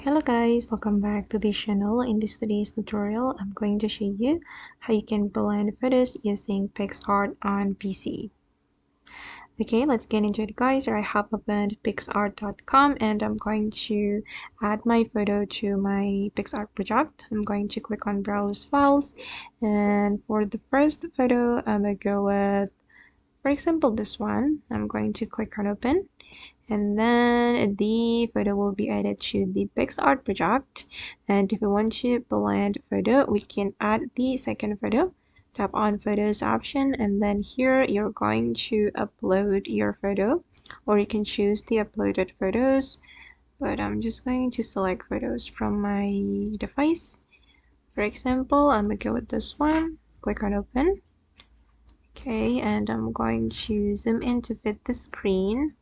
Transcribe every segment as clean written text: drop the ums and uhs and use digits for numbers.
Hello guys, welcome back to this channel. In today's tutorial, I'm going to show you how you can blend photos using PicsArt on PC. Okay, let's get into it guys. I have opened PicsArt.com and I'm going to add my photo to my PicsArt project. I'm going to click on Browse Files, and for the first photo, I'm going to go with, for example, this one. I'm going to click on Open. And then the photo will be added to the PicsArt project. And if we want to blend photo, we can add the second photo. Tap on photos option, and then here you're going to upload your photo, or you can choose the uploaded photos, but I'm just going to select photos from my device. For example, I'm gonna go with this one. Click on open. Okay, and I'm going to zoom in to fit the screen.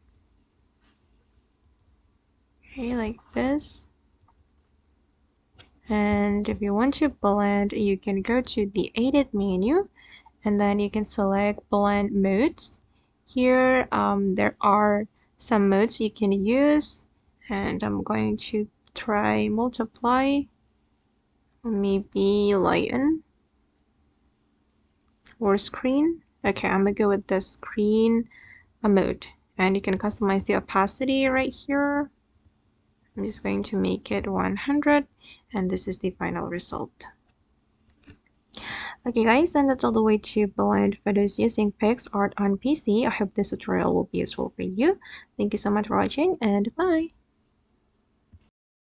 Okay, like this. And if you want to blend, you can go to the edit menu, and then you can select blend modes. Here there are some modes you can use, and I'm going to try multiply, maybe lighten, or screen. Okay, I'm gonna go with the screen mode, and you can customize the opacity right here. I'm just going to make it 100, and this is the final result. Okay guys, and that's all the way to blend photos using PicsArt on PC. I hope this tutorial will be useful for you. Thank you so much for watching, and bye!